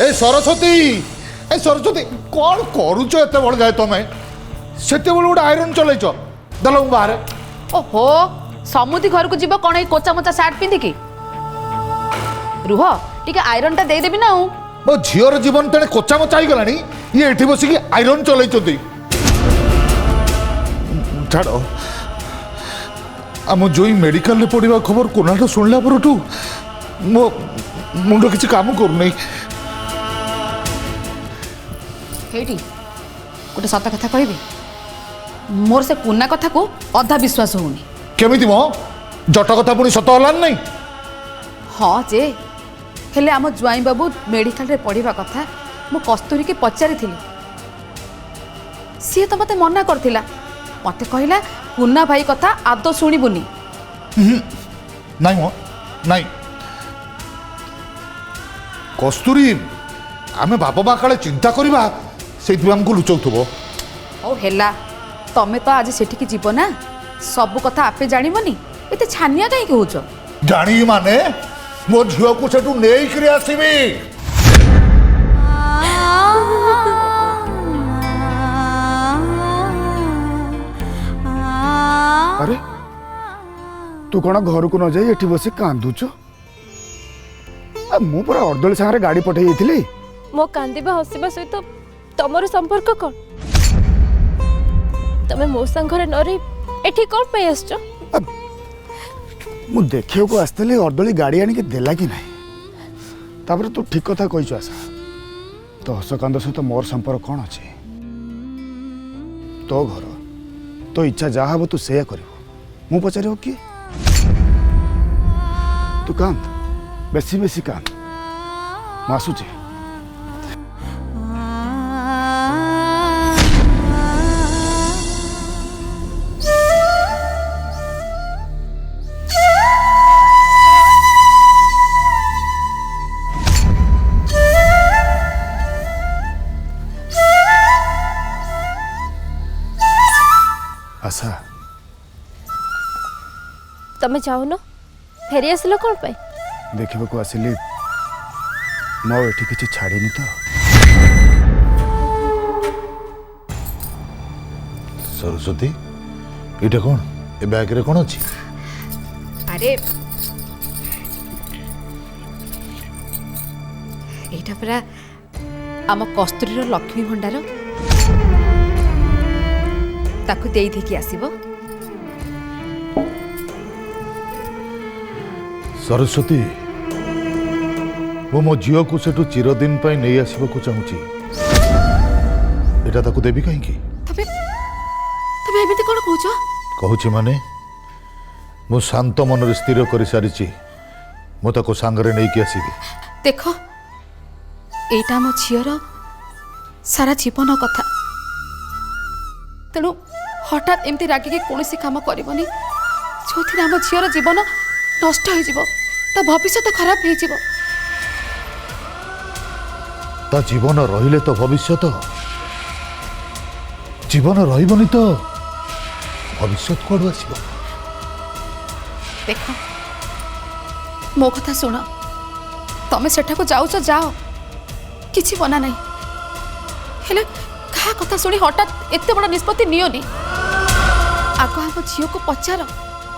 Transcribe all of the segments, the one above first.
ए सरस्वती कौन करुच एत बड़ जाए तुम्हें से गोटे आयरन चलैच दल बाहर ओहो समुदी घर को जीव कौन कोचा मोचा सार्ट पिंधिकी रुह टिके आयरन टा देदेवी ना मो झीर जीवन तेने कोचा मोचा ही गलानी ये एठी बसिकी आयरन चलैचंती छाड़ आम जोई मेडिकल रे पड़वा खबर कोनाटा शुणला परठू मो मुंड किसी काम करूनी हेटी गोटे सत कथा कहबी मोर से कुना कथा को अधा विश्वास होनी केमिति मो जट कथा पुणी सत हलान नहीं हाँ जे हेले आम ज्वाई बाबू मेडिकल रे पढ़िबा कथा मो कस्तूरी के पचारि थिली सी तो मते मना करथिला मते कहला कुना भाई कथा आदो शुणिबुनी नहीं मो नहीं कस्तूरी आमे बापा माँ काले चिंता करवा से आमको लुचाउथबो ओ हेला तमे तो आज सेठी जीव ना सब कथा आपे जानिबनी एते छानिया काई कहउछ जानी माने मो झील को सेठू नहीं आसबी अरे तू कौन घर को न जाई एठी बसी कांदुच मु पूरा अर्दली सागर गाड़ी पठे थी मो कांदिबा हसिबा सहित तमर संपर्क कौन तमे मो संगरे न रही एठी कौन पे आसछ मु देखियो को आस्तले अर्दली गाड़ी आनी के देला कि नहीं तापर तू ठीक कथा कहिछ आशा तो हस कांद सहित मोर संपर्क कौन अच्छे तो घर तो इच्छा जहाँ हम तू से करबो मु पचार कि तू कांद बेसी बेसी कांद मासुचे आशा तमे जाओ न फेरी आसलो कौन पे देखा को आसिली मो एठी किछि छाड़ीनी तो सरस्वती ये कौन ए बैग रे कौन अच्छी अरे एटा परा आम कस्तूरी लक्ष्मी भंडार ताकू देई देखि आसीबो सरस्वती मो झील को सेठू चिरदिन पाई नहीं आसबा को चाहूची एटा ताकू देबी कहीं तबे तबे एमिति कोन कहूछ कहूची माने मो शांत मन रे स्थिर कर सारिची मो ताको सांगरे नहीं कि आसीबी देखो एटा मो झीर सारा जीवन कथा तेणु हठात एमती रागिकी कौन काम करबनी जो थी आम झीर जीवन नष्ट हो ता भविष्य खराब हो ता जीवन रहिले तो भविष्य जीवन रहिबनी तो भविष्य कोड आसीबो देख मो कथा सुन तमे सेठा को जाऊच जाओ किछि बना नहीं हेले कहा कथा सुनी हठात एते बड़ा निष्पत्ति नियोनी आग आम झील को पचार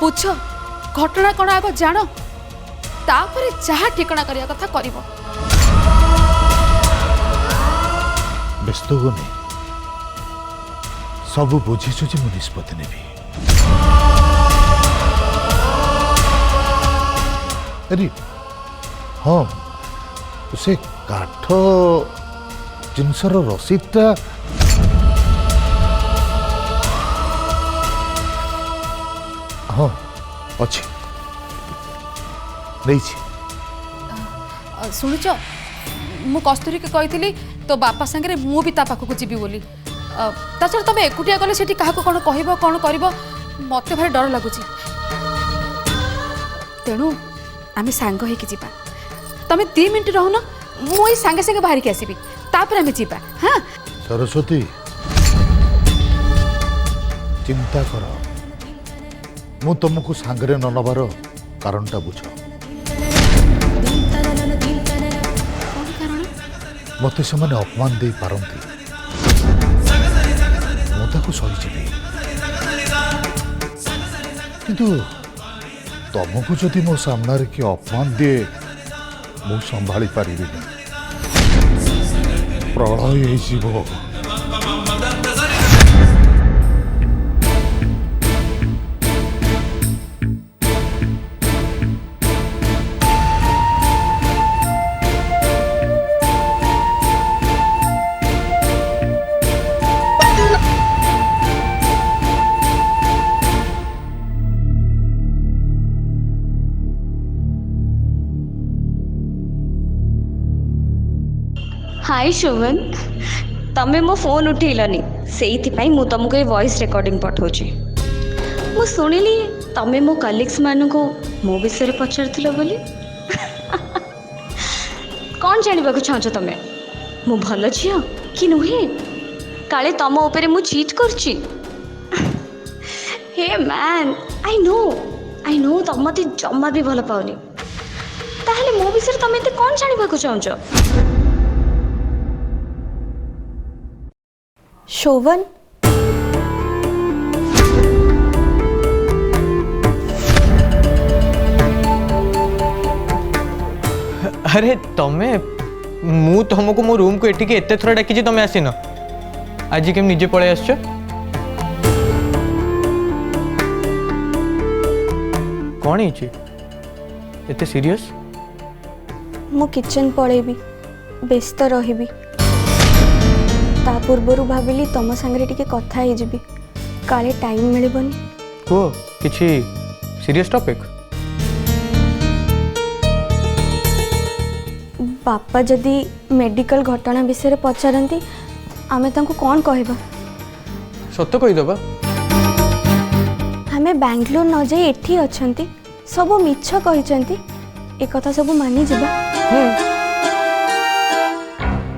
बुझ घटना कौन आग जान तापर जहाँ ठिकना करिया कथा करिवो व्यस्त होनी सब बुझीछु जे मु निष्पत्ति नेबी अरे हाँ से काठ जिनसर रसीदटा हाँ अच्छी नहीं शुणुच मु कस्तूरी के कही तो बापा सांगे मु भी ता पाखक जीवी बोली ताछड़ा तुम एकुटिया गले सेठी काहा कौन कह कौन कर मत भारी डर लगुच तेणु आम सांग होइकी जीवा तमें 2 मिनिट रहुन मुई सांगे सांगे बाहर के आसबि तापर आम जीवा हाँ सरस्वती चिंता कर मु तुमको सांगरे न नबार कारणटा बुझ मते से अपमान दे पारती मुझे सहीजी किंतु तुमको जदि मो सामने किए अपमान दिए मु संभाली पारि प्रलय जीव। हाय शोभन तमे मो फोन उठेलनी से मु तुमको ये वॉइस रिकॉर्डिंग पठाऊँ मु शुणिली तमे मो कलीग्स मान को मो विषय पचार बोली कौन जानवा चाहछ तमे मु भल झियो कि नुहे काले तम उपरे मु चीट करछि हे मैन आई नो तम मते जम्मा भी भल पाउनी ताहले मो विषय तमे ते कौन जानवा चाहछ शोभन अरे तमें मु तुमको मो रूम को एटिके एते थोड़ा डाकी तमें आसीन आज केम निजे पळे आसछ कौन है एते सीरियस मु किचन पळेबी व्यस्त रहिबी ता पूर्वरु भाविली तम संगे टिके कथा हे जिबी काले टाइम मिलबनी को किछि सीरियस टॉपिक बापा जदि मेडिकल घटना विषय पचारती आमे तांको कौन कहबा सत्य कहि दबा आमे बैंगलोर न जाई एठी अछंती सब मिछ कहिचंती ए कथा सब मानि जिबा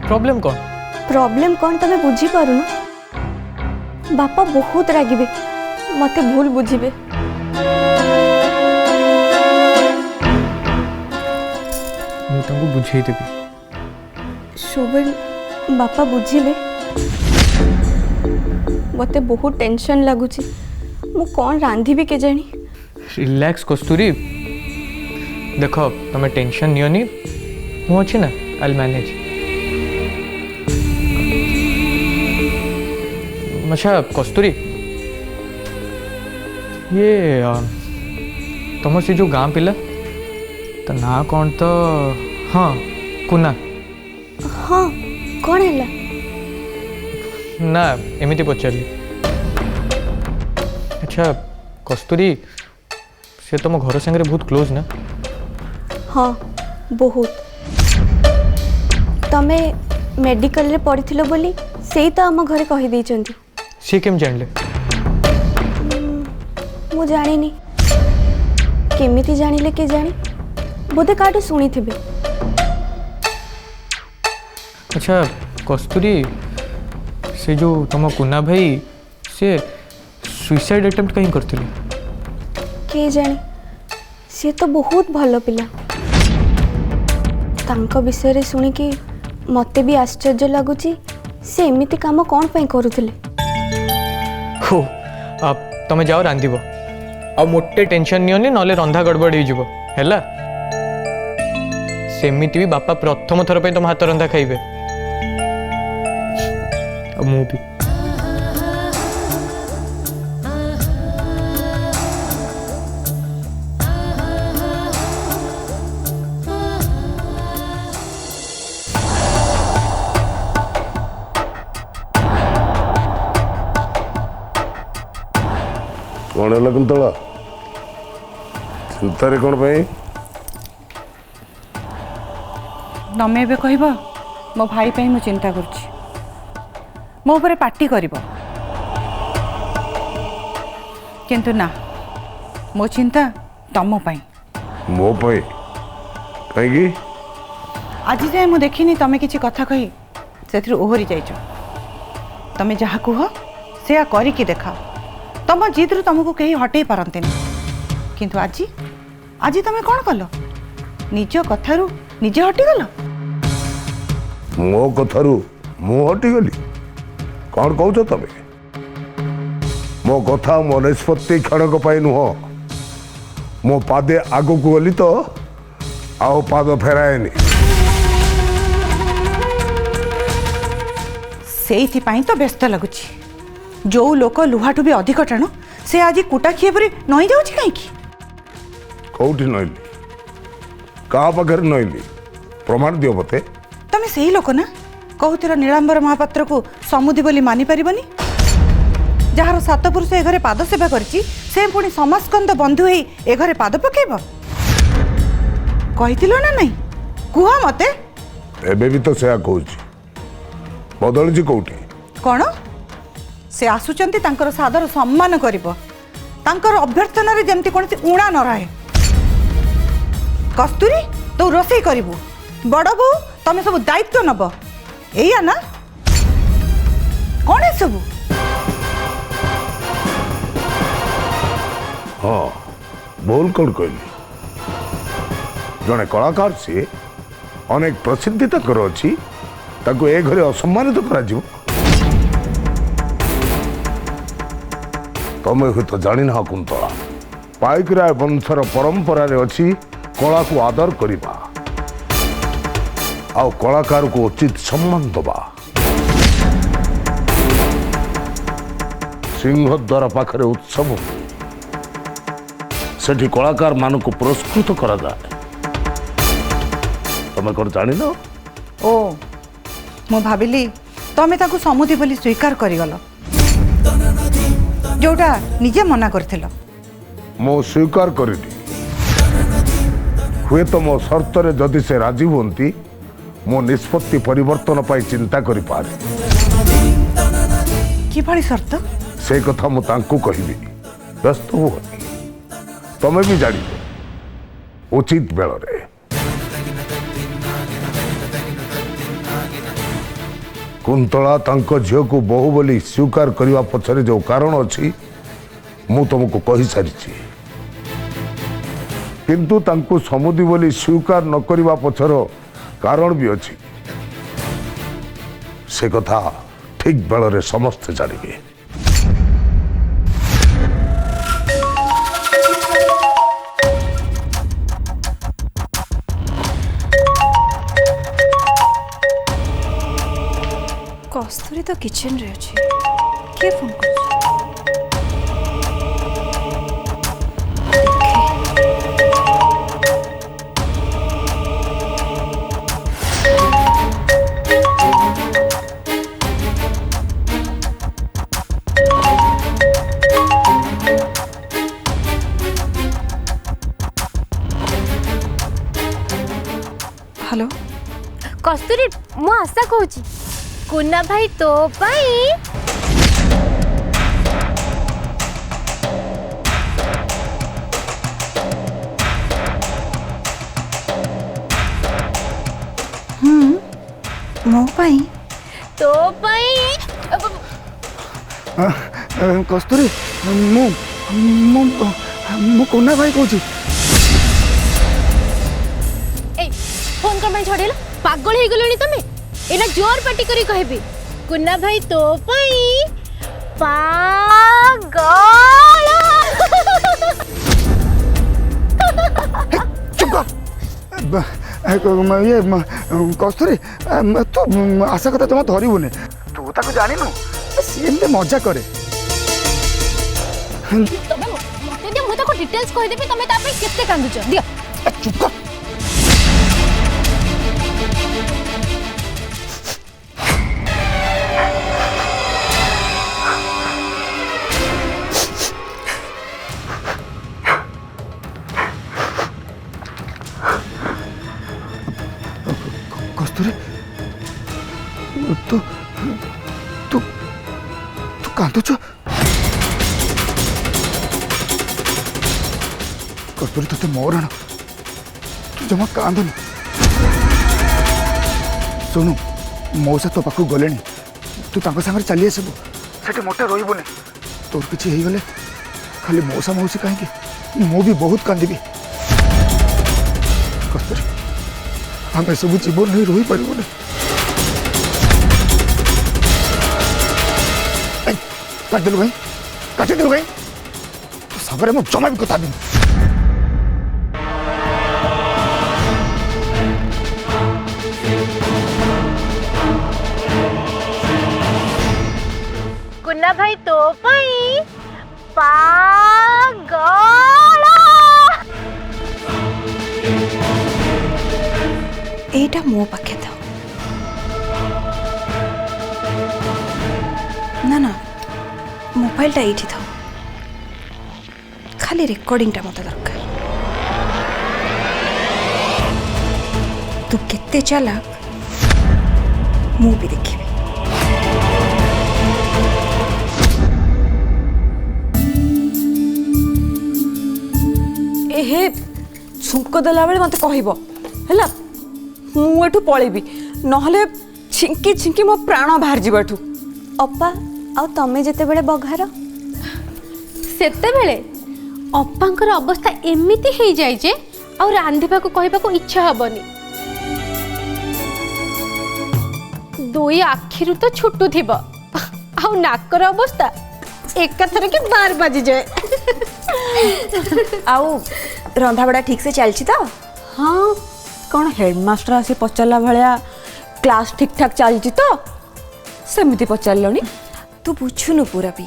प्रॉब्लम कौन प्रॉब्लम कौन तमे बुझी पारुन बापा बहुत रागिबे मते भूल बुझिबे मु तांको बुझेई देबी शोभन बापा बुझिबे मते बहुत टेंशन लागुची मु कौन रांधिबी के जानी रिलैक्स कस्तूरी देख तुम टेंशन नियोनी मु अच्छी ना आई मैनेज अच्छा कस्तूरी ये तुम से जो गाँ पिला तो ना कौन तो हाँ कुना हाँ कौन है ना एमती पचारि अच्छा कस्तूरी से तुम घर संगे बहुत क्लोज ना हाँ बहुत तमे मेडिकल रे पढ़िथिलो बोली सेई तो आम घरे कहि देइचंती सी केम जानले मु जानिनी केमिति जानिले के जानी बोधे काटू शुणी थे अच्छा कस्तूरी से जो तुम कुना भाई से सुइसाइड अटेम्प्ट कहीं करते के जानी सी तो बहुत भल पिला तांको विषय रे सुनी कि मते भी आश्चर्य लगुची से एमिति काम कौन पई करूथिले हो अब तुम जाओ रांधिब आ मोटे टेंशन नियोनी नले रंधा गड़बड़ हो हैला सेमिति भी बापा प्रथम थर पे तुम हाथ रंधा खाइबे अब मु भी कौन है कुंतला चिंतारे कौन पाई तमें एबे कहब मो भाई पे मु चिंता करुछि मो ऊपर पार्टी करिवो किंतु ना मो चिंता तम पाई मो पाई कहीं आज जाए मु देखिनी तमें किछि कथा कही से ओहरी जाइछ तमें जहा कुह से करिकी देखाओ तम जिद्रु तुमको कहीं हटई पारते किंतु आज आज तुम कौन कल निज कथारू निजे हटिगल ମୋ କଥାରୁ ମୁଁ ହଟିଗଲି? କ'ଣ କହୁଛ ତମେ? ମୋ କଥା ମୋ ନିଷ୍ପତ୍ତି କ୍ଷଣକ ପାଇଁ ନୁହଁ। ମୋ ପାଦେ ଆଗକୁ ଗଲି ତ ଆଉ ପାଦ ଫେରାଏନି। ସେଇଥିପାଇଁ ତ ବ୍ୟସ୍ତ ଲାଗୁଛି। ଯୋଉ ଲୋକ ଲୁହାଠୁ ବି ଅଧିକ ଟାଣ ସେ ଆଜି କୁଟା ଖିଏ ପରି ନଇଁ ଯାଉଛି କାହିଁକି? କୋଉଠି ନଇଲି? କାହା ପାଖରେ ନଇଲି? ପ୍ରମାଣ ଦିଅ ମତେ। ତମେ ସେଇ ଲୋକ ନା କହୁଥିଲ ନୀଳାମ୍ବର ମହାପାତ୍ରକୁ ସମୁଦି ବୋଲି ମାନି ପାରିବନି? ଯାହାର ସାତ ପୁରୁଷ ଏ ଘରେ ପାଦ ସେବା କରିଛି ସେ ପୁଣି ସମାସ୍କନ୍ଦ ବନ୍ଧୁ ହେଇ ଏ ଘରେ ପାଦ ପକେଇବ? କହିଥିଲ ନା ନାଇଁ? କୁହ ମତେ। ଏବେ ବି ତ ସେୟା କହୁଛି। ବଦଳିଛି କୋଉଠି? କ'ଣ? ସେ ଆସୁଛନ୍ତି ତାଙ୍କର ସାଦର ସମ୍ମାନ କରିବ। ତାଙ୍କର ଅଭ୍ୟର୍ଥନାରେ ଯେମିତି କୌଣସି ଉଣା ନ ରହେ। କସ୍ତୁରୀ ତୁ ରୋଷେଇ କରିବୁ, ବଡ଼ ବୋଉ ତମେ ସବୁ ଦାୟିତ୍ୱ ନବ, ଏଇଆ ନା? କ'ଣ ଏସବୁ? ହଁ, ଭୁଲ କ'ଣ କହିଲି? ଜଣେ କଳାକାର ସିଏ, ଅନେକ ପ୍ରସିଦ୍ଧି ତାଙ୍କର ଅଛି, ତାକୁ ଏ ଘରେ ଅସମ୍ମାନିତ କରାଯିବ? ତମେ ହୁଏତ ଜାଣିନାହ କୁନ୍ତଳା, ପାଇକରାୟ ବଂଶର ପରମ୍ପରାରେ ଅଛି କଳାକୁ ଆଦର କରିବା ଆଉ କଳାକାରକୁ ଉଚିତ ସମ୍ମାନ ଦେବା। ସିଂହଦ୍ୱାର ପାଖରେ ଉତ୍ସବ, ସେଠି କଳାକାର ମାନଙ୍କୁ ପୁରସ୍କୃତ କରାଯାଏ। ତମେ କ'ଣ ଜାଣିନ? ଓ, ମୁଁ ଭାବିଲି ତମେ ତାକୁ ସମୁଦି ବୋଲି ସ୍ୱୀକାର କରିଗଲ, ଯୋଉଟା ନିଜେ ମନା କରିଥିଲ। ମୁଁ ସ୍ୱୀକାର କରିନି। ହୁଏତ ମୋ ସର୍ତ୍ତରେ ଯଦି ସେ ରାଜି ହୁଅନ୍ତି ମୋ ନିଷ୍ପତ୍ତି ପରିବର୍ତ୍ତନ ପାଇଁ ଚିନ୍ତା କରିପାରେ। କିଭଳି ସର୍ତ୍ତ? ସେ କଥା ମୁଁ ତାଙ୍କୁ କହିବି, ବ୍ୟସ୍ତ ହୁଅନି। ତମେ ବି ଜାଣିବ ଉଚିତ ବେଳରେ। କୁନ୍ତଳା ତାଙ୍କ ଝିଅକୁ ବୋହୂ ବୋଲି ସ୍ୱୀକାର କରିବା ପଛରେ ଯେଉଁ କାରଣ ଅଛି ମୁଁ ତମକୁ କହିସାରିଛି। କିନ୍ତୁ ତାଙ୍କୁ ସମୁଦି ବୋଲି ସ୍ୱୀକାର ନ କରିବା ପଛର କାରଣ ବି ଅଛି। ସେ କଥା ଠିକ୍ ବେଳରେ ସମସ୍ତେ ଜାଣିବେ। କସ୍ତୁରୀ ତ କିଚେନରେ ଅଛି। କିଏ ଫୋନ୍ କରୁଛି? ହ୍ୟାଲୋ, କସ୍ତୁରୀ, ମୁଁ ଆଶା କହୁଛି କୁନା ଭାଇ ତୋ ପାଇଁ ମୋ ପାଇଁ? ତୋ ପାଇଁ କସ୍ତୁରୀ, ମୁଁ ମୁଁ ମୁଁ କୁନା ଭାଇ କହୁଛି। ଏ ଫୋନ କଣ ପାଇଁ ଛଡେଇଲ? ପାଗଳ ହେଇଗଲଣି ତମେ? ଏନା ଜୋର ପାଟି କରି କହିବି କୁନା ଭାଇ ତୋ ପାଇଁ ପାଗଳ। ଚୁପ ଇଏ କସ୍ତୁରୀ, ତୁ ଆଶା କଥା ଜମା ଧରିବୁନି। ତୁ ତାକୁ ଜାଣିନୁ, ସିଏ ଏମିତି ମଜା କରେ। ତମେ ମତେ ଦିଅ, ମୁଁ ତାକୁ ଡିଟେଲ୍ସ କହିଦେବି ତମେ ତା ପାଇଁ କେତେ କାନ୍ଦୁଛ। ଦିଅ। ଚୁପ କର। କସ୍ତୁରୀ, ତୁ ତୁ ତୁ କାନ୍ଦୁଛୁ? କସ୍ତୁରୀ, ତତେ ମୋର ଆଣ, ତୁ ଜମା କାନ୍ଦୁନି। ଶୁଣୁ, ମଉସା ତୋ ପାଖକୁ ଗଲେଣି, ତୁ ତାଙ୍କ ସାଙ୍ଗରେ ଚାଲି ଆସିବୁ। ସେଠି ମୋଟେ ରହିବୁନି। ତୋର କିଛି ହେଇଗଲେ ଖାଲି ମଉସା ମଉସୀ କାହିଁକି, ମୁଁ ବି ବହୁତ କାନ୍ଦିବି। କସ୍ତୁରୀ, ଆମେ ସବୁ ଜୀବନ ନେଇ ରହିପାରିବୁନି। काटिदेलु कहीं तो सागर मु जमा भी कथा नहीं। कुन्ना भाई तो पाई पागल एटा मो पाखे था ना ना मोबाइलटा एठी था खाली रेकर्डिंगटा मत दरकार। तू केते चालाक मु भी देखिबी। एहे छुंक देला बेले मते कहइबो हैला मु एठू पळेबी नहले छिंकी छिंकी मो प्राण बाहर जिबाठू। अप्पा आ तमे जेते बेले बघार सेते बेले अप्पांकर अवस्था एमिति हे जाय जे आ रांधिबा को कहबा को इच्छा हबनी। दुई आखिरु तो छुटू थिबो आ नाकर अवस्था एकाथर के बार बाजी जाए। आउ रंधा बड़ा ठीक से चलछि तो? हाँ कौन हेडमास्टर आसी पचारला भलिया क्लास ठीक ठाक चलछि तो सेमिति पचारलनी? तू बुझुनु पूरा भी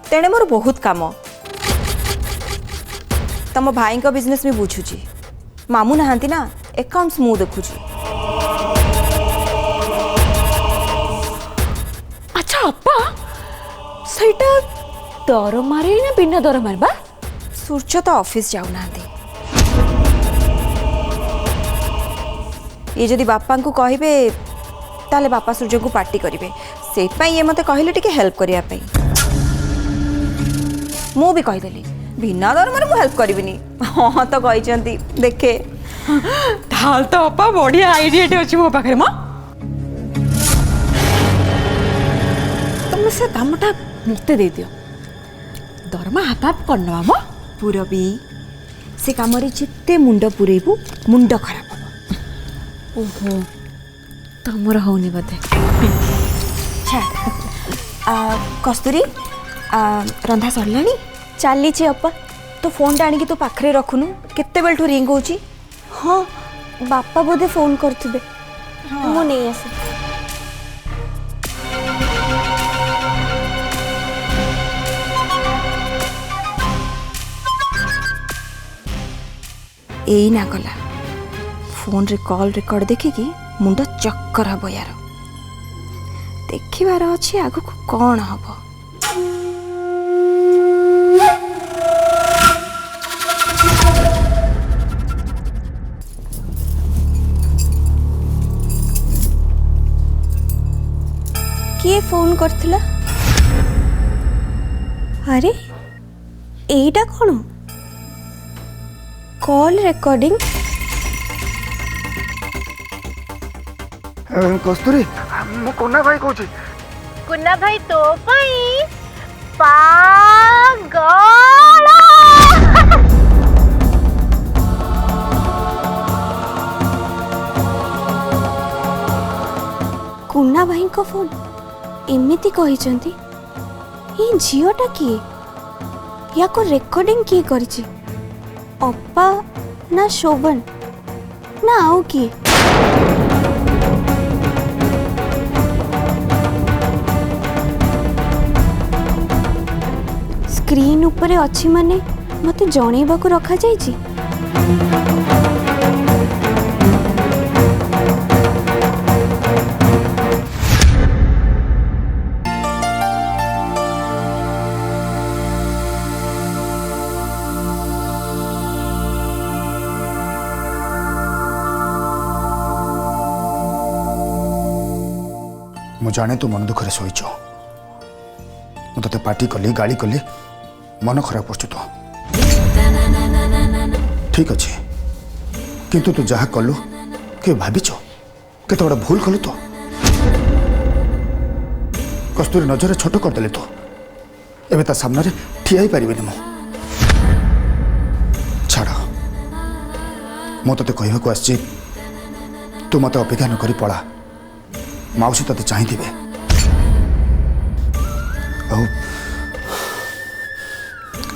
तेणे मोर बहुत काम तम भाई को बिजनेस में बुझुची मामू नहांती ना अकाउंट्स मु देखुची। अच्छा अप्पा सेटा दरमारे ना बिना दरमार बा? सूर्य तो ऑफिस जाऊ ना ये जदि बापा को कहिबे ताले बापा सूर्य को पार्टी करिवे से ये मते कहले टिके हेल्प करिया पई मु भी कहि देली बिना दरमार मु हेल्प करिविनी। हां तो कहिचंती देखे ताल तो अप्पा बढ़िया आइडिया अछि मो पाखरे म तुम से कामटा मते दे दियो दरमा हाथ हाथ करनवा म पूरबी से काम रे जिते मुंड पुरेबु मुंड खराब हो। ओहो तमर होनी बते। कस्तूरी रंधा सरलानी चली अप्पा तो फोन टा आनिकी तो पाखरे रखुनु केते बेलठू रिंग होची। हाँ बापा बोधे फोन करथिबे मु नहीं आसे। एई ना गला फोन रे कॉल रिकॉर्ड देखिकी मुंड चक्कर हब यार देखिबार अछि आगु को कौन हब। किए फोन करथिला? अरे एटा कौन कॉल रिकॉर्डिंग? कस्तूरी मु कुन्ना भाई कहूची। कुन्ना भाई तो पाई पागल कुन्ना भाई को फोन एमिति कहिचंती ये झियोटा किए या को रिकॉर्डिंग किए करिछि अप्पा ना शोभन ना आउ किए? स्क्रीन उपरे अछि माने मते जणेबा को रखा जाइछि। मु जाने तू मन दुखरे शोच मुझे पार्टी कली गाड़ी कली मन खराब कर तो ठीक अच्छे किंतु तू जहाँ कलु के भाविच केते बड़ा भूल कलु तो कस्तूरी नजर छोट करदेले तो एबे ता सामने ठिया ही पारिबेनी मु छाड़ मु तते कहबाकू आछि तू मते अपेक्षा न करी पड़ा मौसी तते चाहिए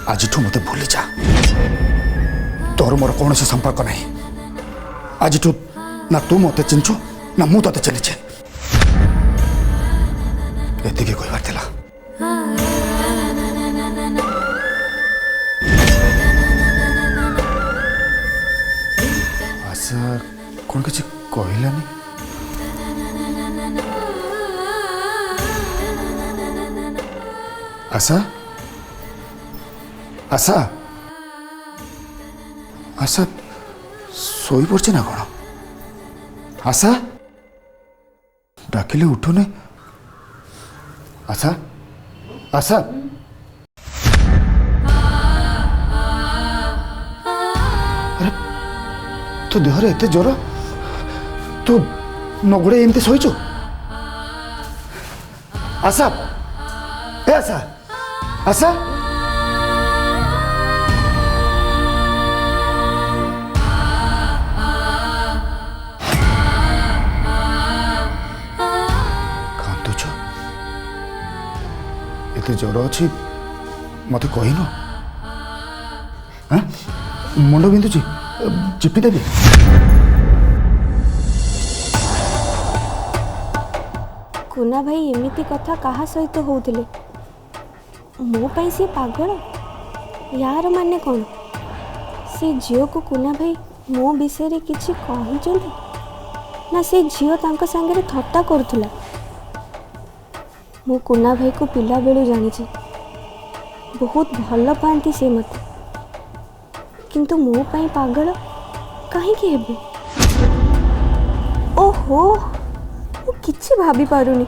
आज मत भूली जा तोर मोर कौन से संपर्क नहीं आज ना तू मत चिंचु ना मु ते चिन्चे एतिके कहबार थिला आशा कौन किसी कहलानी आशा आशा आशा शोई पड़ছে ना कौन आशा डाकिले उठुने आशा आशा अरे तू देहरे एते ज्वर तू नगुड़े एमती शोचु आशा ए आशा आशा एते ज्वर अच्छी मत कहन मुंड बिंधुची चिपी देवी कुना भाई एमिति कथा कहा सहित होउथिले मो पाई से पागल यार माने कौन से झील को कुना भाई मो विषय किछि कहिचंती ना से झील तांका संगे थट्टा करुथला मो कुना भाई को पिला बेलू जानी बहुत भल पाती से मत किंतु मो पाई पागल कहीं हेबे ओहो मु किछि भाभी पारुनी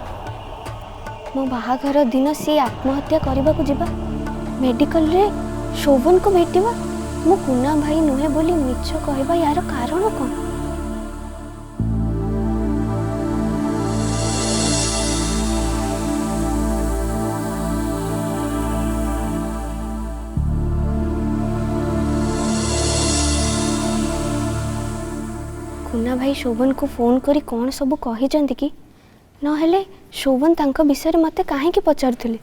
मो बाहाघर दिन से आत्महत्या करबा को जिबा मेडिकल रे शोभन को भेटिबा मो कुना भाई नुहे बोली मिछ कहबा यार कारण कौन कुना भाई शोभन को फोन करी कौन सब कही कि नहेले शोभन तांका विषय मते काहे की पचारुथिले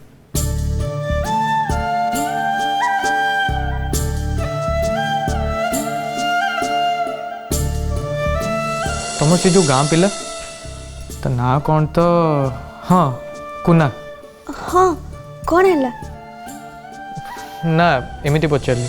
तुम से जो गाँ पिला तो ना कौन तो हाँ कुना हाँ कौन है ना एमती पचारि